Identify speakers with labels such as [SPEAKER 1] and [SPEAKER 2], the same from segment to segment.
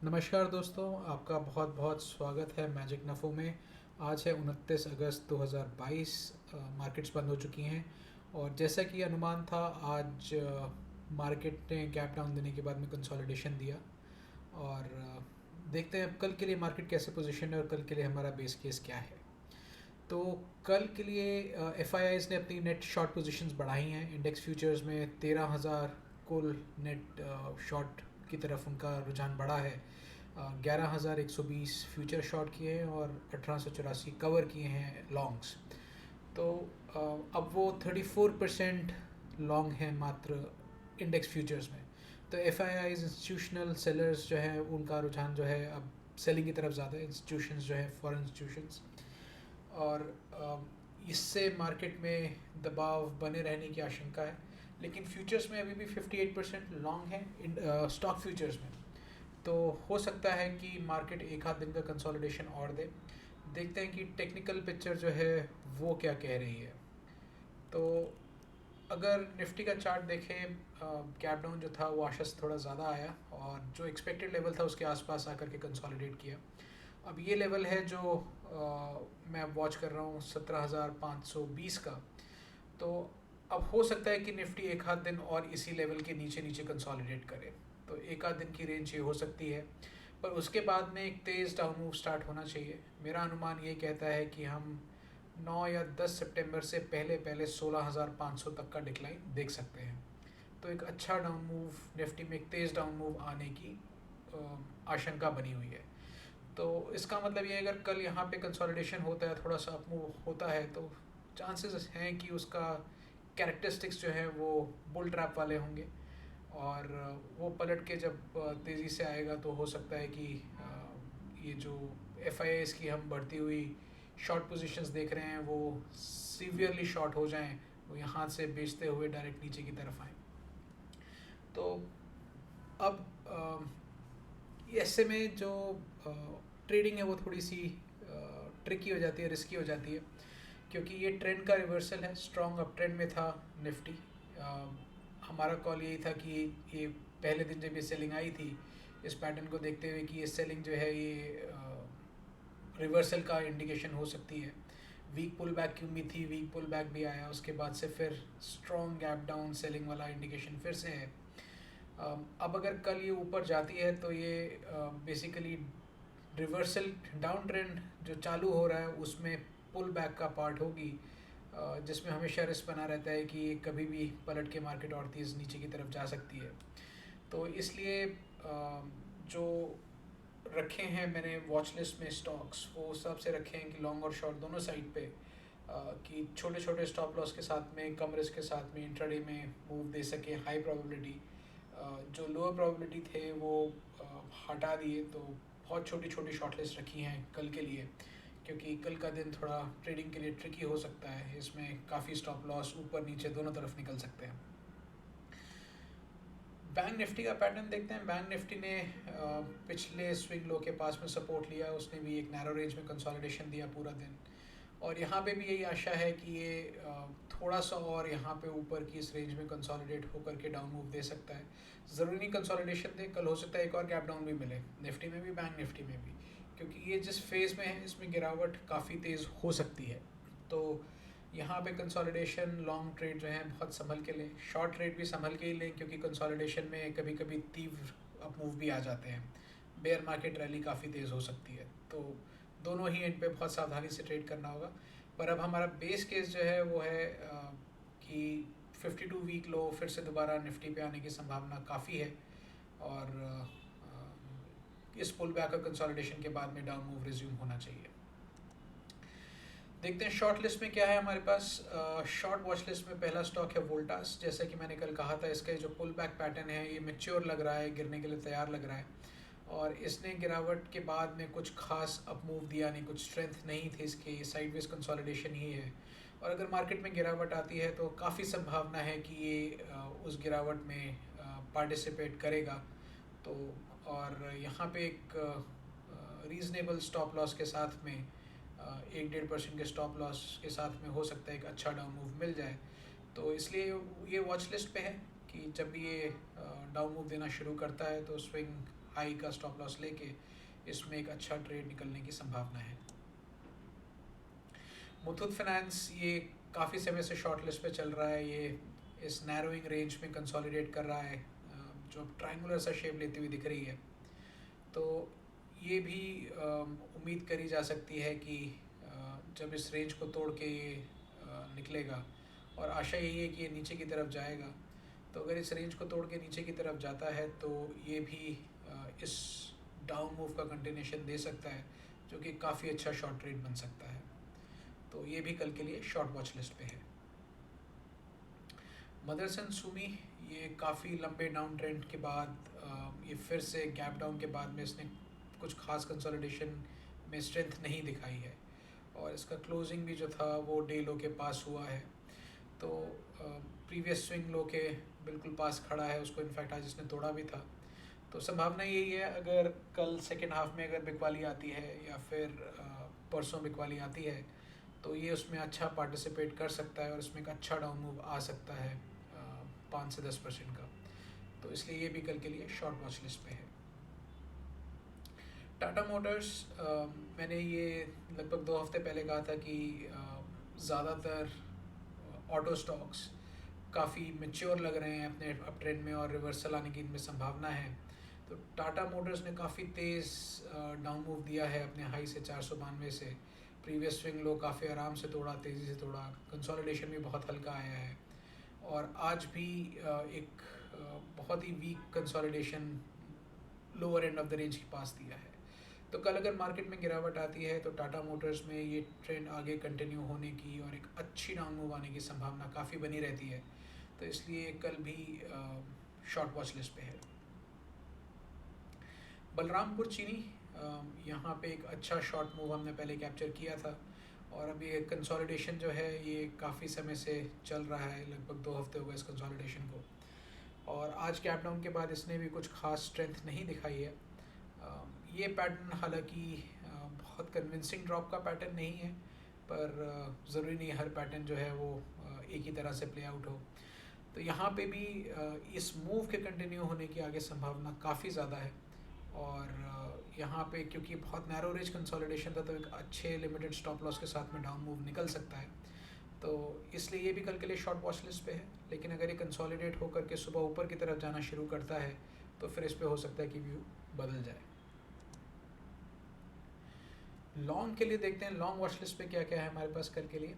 [SPEAKER 1] नमस्कार दोस्तों, आपका बहुत बहुत स्वागत है मैजिक नफ़ो में। आज है 29 अगस्त 2022। मार्केट्स बंद हो चुकी हैं और जैसा कि अनुमान था आज मार्केट ने गैप डाउन देने के बाद में कंसोलिडेशन दिया। और देखते हैं अब कल के लिए मार्केट कैसे पोजीशन है और कल के लिए हमारा बेस केस क्या है। तो कल के लिए एफ आई आईज़ ने अपनी नेट शॉर्ट पोजीशंस बढ़ाई हैं। इंडेक्स फ्यूचर्स में 13,000 कुल नेट शॉर्ट की तरफ उनका रुझान बढ़ा है। 11,120 फ्यूचर शॉर्ट किए हैं और 1884 कवर किए हैं लॉन्ग्स। तो अब वो 34% लॉन्ग हैं मात्र इंडेक्स फ्यूचर्स में। तो F I eyes institutional sellers जो है उनका रुझान जो है अब सेलिंग की तरफ ज़्यादा है। इंस्टीट्यूशंस जो है फॉरेन इंस्टीट्यूशंस, और इससे मार्केट में दबाव बने रहने की आशंका है। लेकिन फ्यूचर्स में अभी भी 58% लॉन्ग है स्टॉक फ्यूचर्स में। तो हो सकता है कि मार्केट एक आध दिन का कंसोलिडेशन और दे। देखते हैं कि टेक्निकल पिक्चर जो है वो क्या कह रही है। तो अगर निफ्टी का चार्ट देखें, गैप डाउन जो था वो आशा से थोड़ा ज़्यादा आया और जो एक्सपेक्टेड लेवल था उसके आसपास आकर के कंसोलिडेट किया। अब ये लेवल है जो मैं वॉच कर रहा हूँ 17,520 का। तो अब हो सकता है कि निफ्टी एक आध दिन और इसी लेवल के नीचे नीचे कंसोलिडेट करे। तो एक आध दिन की रेंज ये हो सकती है, पर उसके बाद में एक तेज़ डाउन मूव स्टार्ट होना चाहिए। मेरा अनुमान ये कहता है कि हम 9 या 10 सितंबर से पहले पहले 16,500 तक का डिक्लाइन देख सकते हैं। तो एक अच्छा डाउन मूव निफ्टी में, एक तेज़ डाउन मूव आने की आशंका बनी हुई है। तो इसका मतलब ये अगर कल यहाँ पे कंसोलिडेशन होता है, थोड़ा सा अप मूव होता है, तो चांसेस हैं कि उसका कैरेक्टरिस्टिक्स जो है वो बुल ट्रैप वाले होंगे और वो पलट के जब तेज़ी से आएगा तो हो सकता है कि ये जो एफ आई एस की हम बढ़ती हुई शॉर्ट पोजीशंस देख रहे हैं वो सीवियरली शॉर्ट हो जाएं, वो यहाँ से बेचते हुए डायरेक्ट नीचे की तरफ आएँ। तो अब ऐसे में जो ट्रेडिंग है वो थोड़ी सी ट्रिकी हो जाती है, रिस्की हो जाती है, क्योंकि ये ट्रेंड का रिवर्सल है। स्ट्रॉन्ग अप ट्रेंड में था निफ्टी। हमारा कॉल यही था कि ये पहले दिन जब ये सेलिंग आई थी, इस पैटर्न को देखते हुए कि ये सेलिंग जो है ये रिवर्सल का इंडिकेशन हो सकती है। वीक पुल बैक की उम्मीद थी, वीक पुल बैक भी आया, उसके बाद से फिर स्ट्रॉन्ग गैप डाउन सेलिंग वाला इंडिकेशन फिर से है। अब अगर कल ये ऊपर जाती है तो ये बेसिकली रिवर्सल डाउन ट्रेंड जो चालू हो रहा है उसमें पुल बैक का पार्ट होगी, जिसमें हमेशा रिस्क बना रहता है कि कभी भी पलट के मार्केट और तेज़ नीचे की तरफ जा सकती है। तो इसलिए जो रखे हैं मैंने वॉच लिस्ट में स्टॉक्स, वो उस हिसाब से रखे हैं कि लॉन्ग और शॉर्ट दोनों साइड पे कि छोटे छोटे स्टॉप लॉस के साथ में, कम रिस्क के साथ में इंट्राडे में मूव दे सके हाई प्रोबेबिलिटी। जो लोअर प्रोबेबिलिटी थे वो हटा दिए। तो बहुत छोटी छोटी शॉर्ट लिस्ट रखी हैं कल के लिए, क्योंकि कल का दिन थोड़ा ट्रेडिंग के लिए ट्रिकी हो सकता है। इसमें काफ़ी स्टॉप लॉस ऊपर नीचे दोनों तरफ निकल सकते हैं। बैंक निफ्टी का पैटर्न देखते हैं। बैंक निफ्टी ने पिछले स्विंग लो के पास में सपोर्ट लिया, उसने भी एक नैरो रेंज में कंसोलिडेशन दिया पूरा दिन, और यहाँ पे भी यही आशा है कि ये थोड़ा सा और यहाँ पे ऊपर की इस रेंज में कंसोलिडेट होकर के डाउन मूव दे सकता है। ज़रूरी नहीं कंसोलिडेशन दे, कल हो सकता है एक और गैप डाउन भी मिले निफ्टी में भी, बैंक निफ्टी में भी, क्योंकि ये जिस फेज़ में है इसमें गिरावट काफ़ी तेज़ हो सकती है। तो यहाँ पे कंसोलिडेशन, लॉन्ग ट्रेड जो है बहुत संभल के लें, शॉर्ट ट्रेड भी संभल के ही लें, क्योंकि कंसोलिडेशन में कभी कभी तीव्र अप मूव भी आ जाते हैं। बेयर मार्केट रैली काफ़ी तेज़ हो सकती है। तो दोनों ही एंड पे बहुत सावधानी से ट्रेड करना होगा। पर अब हमारा बेस केस जो है वो है कि 52 वीक लो फिर से दोबारा निफ्टी पे आने की संभावना काफ़ी है, और इस पुल बैक और कंसोलिडेशन के बाद में डाउन मूव रिज्यूम होना चाहिए। देखते हैं शॉर्ट लिस्ट में क्या है हमारे पास। शॉर्ट वॉच लिस्ट में पहला स्टॉक है वोल्टास। जैसा कि मैंने कल कहा था, इसका जो पुल बैक पैटर्न है ये मैच्योर लग रहा है, गिरने के लिए तैयार लग रहा है, और इसने गिरावट के बाद में कुछ खास अप मूव दिया नहीं, कुछ स्ट्रेंथ नहीं थी इसके, ये साइडवेज कंसोलिडेशन ही है। और अगर मार्केट में गिरावट आती है तो काफ़ी संभावना है कि ये उस गिरावट में पार्टिसिपेट करेगा। तो और यहाँ पे एक रीज़नेबल स्टॉप लॉस के साथ में 1-1.5% के स्टॉप लॉस के साथ में हो सकता है एक अच्छा डाउन मूव मिल जाए। तो इसलिए ये वॉच लिस्ट पे है कि जब भी ये डाउन मूव देना शुरू करता है तो स्विंग हाई का स्टॉप लॉस लेके इसमें एक अच्छा ट्रेड निकलने की संभावना है। मुथूट फाइनेंस ये काफ़ी समय से शॉर्ट लिस्ट पे चल रहा है, ये इस नैरोइंग रेंज में कंसोलिडेट कर रहा है, जो ट्रायंगुलर सा शेप लेती हुई दिख रही है। तो ये भी उम्मीद करी जा सकती है कि जब इस रेंज को तोड़ के ये निकलेगा, और आशा यही है कि ये नीचे की तरफ जाएगा, तो अगर इस रेंज को तोड़ के नीचे की तरफ जाता है तो ये भी इस डाउन मूव का कंटिन्यूशन दे सकता है, जो कि काफ़ी अच्छा शॉर्ट ट्रेड बन सकता है। तो ये भी कल के लिए शॉर्ट वॉच लिस्ट पे है। मदरसन सुमी ये काफ़ी लंबे डाउन ट्रेंड के बाद ये फिर से गैप डाउन के बाद में इसने कुछ खास कंसोलिडेशन में स्ट्रेंथ नहीं दिखाई है, और इसका क्लोजिंग भी जो था वो डे लो के पास हुआ है। तो प्रीवियस स्विंग लो के बिल्कुल पास खड़ा है, उसको इनफैक्ट आज इसने तोड़ा भी था। तो संभावना यही है, अगर कल सेकेंड हाफ में अगर बिकवाली आती है या फिर परसों बिकवाली आती है, तो ये उसमें अच्छा पार्टिसिपेट कर सकता है और इसमें एक अच्छा डाउन मूव आ सकता है 5 से 10% का। तो इसलिए ये भी कल के लिए शॉर्ट वॉच लिस्ट पे है। टाटा मोटर्स, मैंने ये लगभग 2 हफ्ते पहले कहा था कि ज़्यादातर ऑटो स्टॉक्स काफ़ी मैच्योर लग रहे हैं अपने अप ट्रेंड में, और रिवर्सल आने की इनमें संभावना है। तो टाटा मोटर्स ने काफ़ी तेज़ डाउन मूव दिया है अपने हाई से 492 से। प्रीवियस स्विंग लो काफ़ी आराम से तोड़ा, तेज़ी से तोड़ा, कंसोलिडेशन भी बहुत हल्का आया है, और आज भी एक बहुत ही weak consolidation lower end of the range के पास दिया है। तो कल अगर मार्केट में गिरावट आती है तो टाटा मोटर्स में ये ट्रेंड आगे कंटिन्यू होने की और एक अच्छी डाउन मूव आने की संभावना काफ़ी बनी रहती है। तो इसलिए कल भी शॉर्ट वॉच लिस्ट पे है। बलरामपुर चीनी, यहाँ पे एक अच्छा शॉर्ट मूव हमने पहले कैप्चर किया था, और अभी एक कंसोलिडेशन जो है ये काफ़ी समय से चल रहा है, लगभग 2 हफ्ते हो गए इस कंसोलिडेशन को, और आज कैप डाउन के बाद इसने भी कुछ खास स्ट्रेंथ नहीं दिखाई है। ये पैटर्न हालांकि बहुत कन्विंसिंग ड्रॉप का पैटर्न नहीं है, पर ज़रूरी नहीं हर पैटर्न जो है वो एक ही तरह से प्ले आउट हो। तो यहाँ पे भी इस मूव के कंटिन्यू होने की आगे संभावना काफ़ी ज़्यादा है, और यहाँ पे क्योंकि बहुत नैरो रेंज कंसोलिडेशन था, तो एक अच्छे लिमिटेड स्टॉप लॉस के साथ में डाउन मूव निकल सकता है। तो इसलिए ये भी कल के लिए शॉर्ट वॉच लिस्ट पे है। लेकिन अगर ये कंसोलिडेट होकर के सुबह ऊपर की तरफ जाना शुरू करता है तो फिर इस पे हो सकता है कि व्यू बदल जाए। लॉन्ग के लिए देखते हैं लॉन्ग वॉच लिस्ट पे क्या क्या है हमारे पास कल के लिए।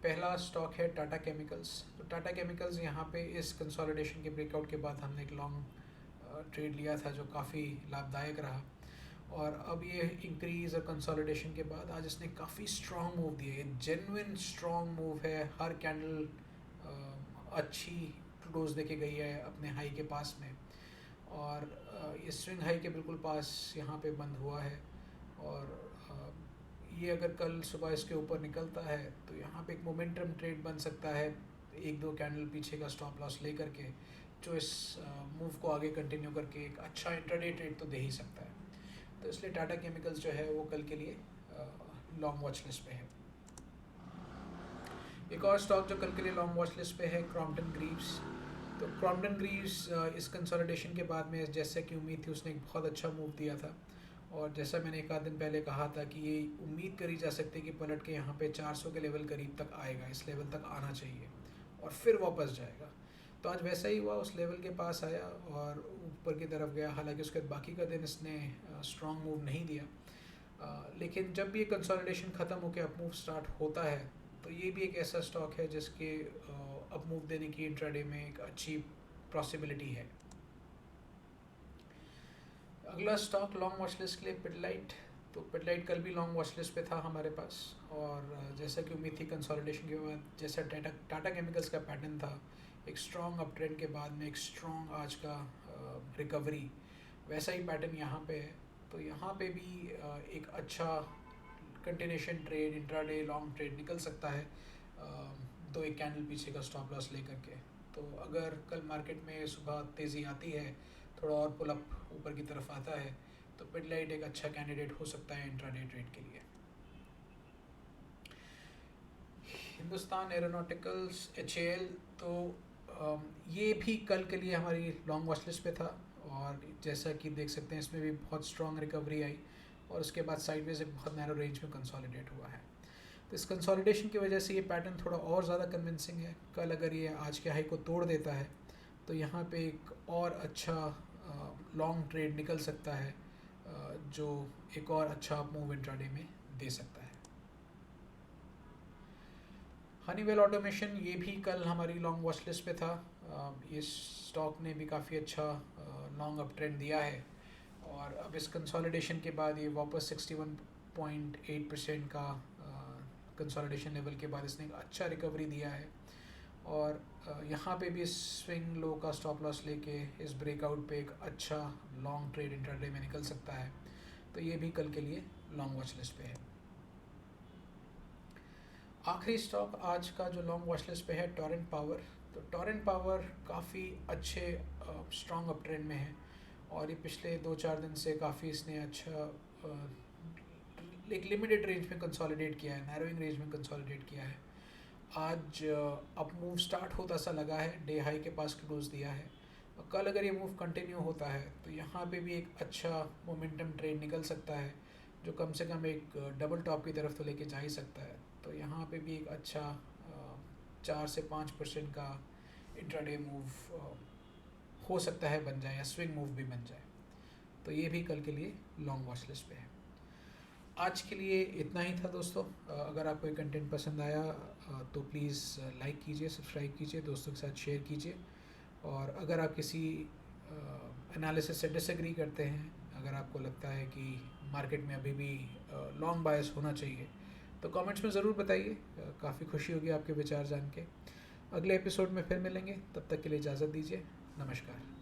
[SPEAKER 1] पहला स्टॉक है टाटा केमिकल्स। तो टाटा केमिकल्स यहाँ पे इस कंसोलिडेशन के ब्रेकआउट के बाद हमने एक लॉन्ग ट्रेड लिया था जो काफ़ी लाभदायक रहा, और अब ये इंक्रीज और कंसोलिडेशन के बाद आज इसने काफ़ी स्ट्रॉन्ग मूव दिया है, जेन्युइन स्ट्रॉन्ग मूव है। हर कैंडल अच्छी क्लोज देके गई है अपने हाई के पास में, और ये स्विंग हाई के बिल्कुल पास यहाँ पे बंद हुआ है, और ये अगर कल सुबह इसके ऊपर निकलता है तो यहाँ पे एक मोमेंटम ट्रेड बन सकता है, 1-2 कैंडल पीछे का स्टॉप लॉस ले करके, जो इस मूव को आगे कंटिन्यू करके एक अच्छा इंट्राडे ट्रेड तो दे ही सकता है। तो इसलिए टाटा केमिकल्स जो है वो कल के लिए लॉन्ग वॉच लिस्ट पे है। एक और स्टॉक जो कल के लिए लॉन्ग वॉच लिस्ट पे है, क्रॉम्पटन ग्रीव्स। तो क्रॉम्पटन ग्रीव्स इस कंसोलिडेशन के बाद में जैसे कि उम्मीद थी उसने एक बहुत अच्छा मूव दिया था, और जैसा मैंने एक आध दिन पहले कहा था कि ये उम्मीद करी जा सकती है कि पलट के यहाँ पे 400 के लेवल करीब तक आएगा, इस लेवल तक आना चाहिए और फिर वापस जाएगा। तो आज वैसा ही हुआ, उस लेवल के पास आया और ऊपर की तरफ गया। हालांकि उसके बाकी का दिन इसने स्ट्रॉन्ग मूव नहीं दिया, लेकिन जब भी ये कंसोलिडेशन ख़त्म होकर अप मूव स्टार्ट होता है तो ये भी एक ऐसा स्टॉक है जिसके अप मूव देने की इंट्राडे में एक अच्छी पॉसिबिलिटी है। अगला स्टॉक लॉन्ग वॉच लिस्ट के लिए पिडलाइट। तो पिडलाइट कल भी लॉन्ग वॉच लिस्ट पे था हमारे पास, और जैसा कि उम्मीद थी कंसोलिडेशन के बाद जैसा टाटा केमिकल्स का पैटर्न था, एक स्ट्रॉन्ग अप ट्रेंड के बाद में एक स्ट्रॉन्ग आज का रिकवरी, वैसा ही पैटर्न यहाँ पे है। तो यहाँ पे भी एक अच्छा continuation trade, intraday long trade निकल सकता है 2-1 कैंडल पीछे का स्टॉप लॉस लेकर के। तो अगर कल मार्केट में सुबह तेज़ी आती है, थोड़ा और पुल अप ऊपर की तरफ आता है, तो पिडलाइट एक अच्छा कैंडिडेट हो सकता है इंट्राडे ट्रेड के लिए। हिंदुस्तान एरोनॉटिकल्स HAL, तो ये भी कल के लिए हमारी लॉन्ग वॉच लिस्ट पे था, और जैसा कि देख सकते हैं इसमें भी बहुत स्ट्रॉन्ग रिकवरी आई और उसके बाद साइडवेज एक बहुत नैरो रेंज में कंसोलिडेट हुआ है। तो इस कंसोलिडेशन की वजह से ये पैटर्न थोड़ा और ज़्यादा कन्विंसिंग है। कल अगर ये आज के हाई को तोड़ देता है तो यहाँ पे एक और अच्छा लॉन्ग ट्रेड निकल सकता है, जो एक और अच्छा मूव इंट्राडे में दे सकता है। हनीवेल ऑटोमेशन ये भी कल हमारी लॉन्ग वॉच लिस्ट पे था। ये स्टॉक ने भी काफ़ी अच्छा लॉन्ग अप ट्रेंड दिया है और अब इस कंसोलिडेशन के बाद ये वापस 61.8% का कंसोलिडेशन लेवल के बाद इसने एक अच्छा रिकवरी दिया है और यहाँ पे भी स्विंग लो का स्टॉप लॉस लेके इस ब्रेकआउट पे एक अच्छा लॉन्ग ट्रेड इंट्राडे में निकल सकता है। तो ये भी कल के लिए लॉन्ग वॉच लिस्ट पे है। आखिरी स्टॉक आज का जो लॉन्ग वॉच लिस्ट पे है टोरेंट पावर। तो टोरेंट पावर काफ़ी अच्छे स्ट्रॉन्ग अप ट्रेंड में है और ये पिछले 2-4 दिन से काफ़ी इसने अच्छा एक लिमिटेड रेंज में कंसोलिडेट किया है, नैरोइंग रेंज में कंसोलिडेट किया है। आज अप मूव स्टार्ट होता सा लगा है, डे हाई के पास क्लोज दिया है। कल अगर ये मूव कंटिन्यू होता है तो यहाँ पे भी एक अच्छा मोमेंटम ट्रेड निकल सकता है जो कम से कम एक डबल टॉप की तरफ तो लेके जा ही सकता है। तो यहाँ पे भी एक अच्छा 4 से 5% का इंट्राडे मूव हो सकता है बन जाए या स्विंग मूव भी बन जाए। तो ये भी कल के लिए लॉन्ग वॉच लिस्ट पे है। आज के लिए इतना ही था दोस्तों। अगर आपको ये कंटेंट पसंद आया तो प्लीज़ लाइक कीजिए, सब्सक्राइब कीजिए, दोस्तों के साथ शेयर कीजिए। और अगर आप किसी एनालिसिस से डिसएग्री करते हैं, अगर आपको लगता है कि मार्केट में अभी भी लॉन्ग बायस होना चाहिए तो कमेंट्स में ज़रूर बताइए। काफ़ी खुशी होगी आपके विचार जान के। अगले एपिसोड में फिर मिलेंगे, तब तक के लिए इजाज़त दीजिए। नमस्कार।